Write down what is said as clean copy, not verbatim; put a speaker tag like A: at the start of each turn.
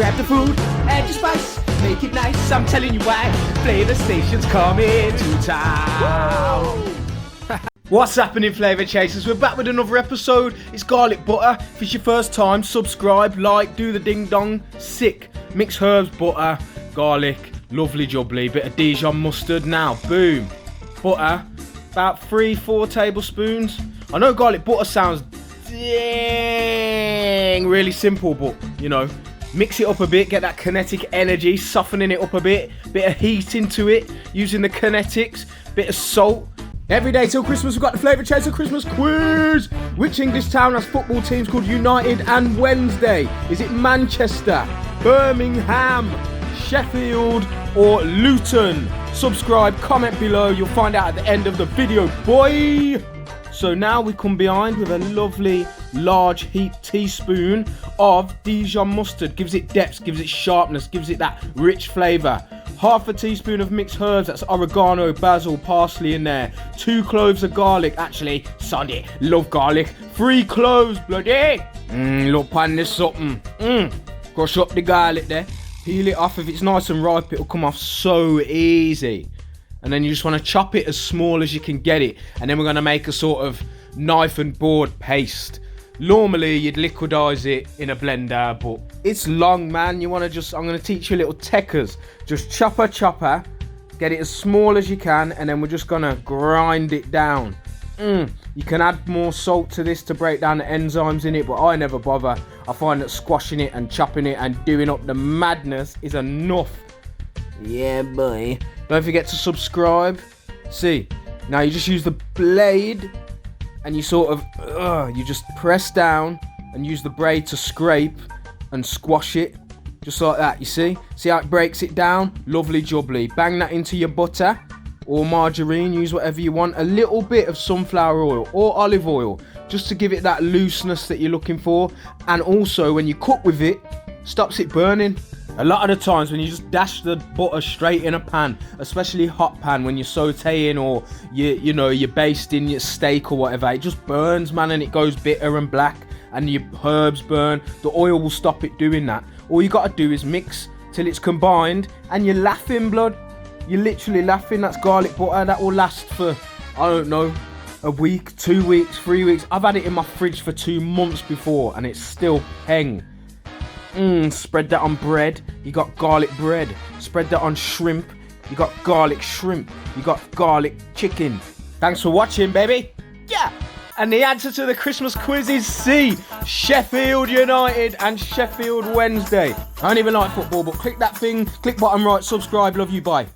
A: Grab the food, add your spice, make it nice. I'm telling you why. Flavor Station's coming to town. What's happening, Flavor Chasers? We're back with another episode. It's garlic butter. If it's your first time, subscribe, like, do the ding dong. Sick. Mixed herbs, butter, garlic, lovely jubbly, bit of Dijon mustard. Now, boom. Butter, about 3-4 tablespoons. I know garlic butter sounds really simple, but you know, mix it up a bit, get that kinetic energy, softening it up a bit of heat into it, using the kinetics, bit of salt. Every day till Christmas, we've got the Flavor Chaser Christmas quiz. Which English town has football teams called United and Wednesday? Is it Manchester, Birmingham, Sheffield, or Luton? Subscribe, comment below. You'll find out at the end of the video, boy. So now we come behind with a lovely large heaped teaspoon of Dijon mustard. Gives it depth, gives it sharpness, gives it that rich flavour. Half a teaspoon of mixed herbs, that's oregano, basil, parsley in there. 2 cloves of garlic, actually, Sunday, love garlic. 3 cloves, bloody. Look, pan this something. Crush up the garlic there. Peel it off. If it's nice and ripe, it'll come off so easy. And then you just want to chop it as small as you can get it. And then we're going to make a sort of knife and board paste. Normally, you'd liquidize it in a blender, but it's long, man. You want to just, I'm going to teach you little techers. Just chopper, get it as small as you can, and then we're just going to grind it down. You can add more salt to this to break down the enzymes in it, but I never bother. I find that squashing it and chopping it and doing up the madness is enough. Yeah, boy. Don't forget to subscribe. See, now you just use the blade and you sort of, you just press down and use the blade to scrape and squash it. Just like that, you see? See how it breaks it down? Lovely jubbly. Bang that into your butter or margarine, use whatever you want. A little bit of sunflower oil or olive oil, just to give it that looseness that you're looking for. And also, when you cook with it, stops it burning. A lot of the times when you just dash the butter straight in a pan, especially hot pan when you're sauteing or you're basting your steak or whatever, it just burns, man, and it goes bitter and black and your herbs burn. The oil will stop it doing that. All you gotta do is mix till it's combined and you're laughing, blood. You're literally laughing. That's garlic butter. That will last for, I don't know, a week, 2 weeks, 3 weeks. I've had it in my fridge for 2 months before and it's still peng. Spread that on bread, you got garlic bread. Spread that on shrimp, you got garlic shrimp. You got garlic chicken. Thanks for watching, baby. Yeah. And the answer to the Christmas quiz is C. Sheffield United and Sheffield Wednesday. I don't even like football, but click that thing, click bottom right, subscribe, love you, bye.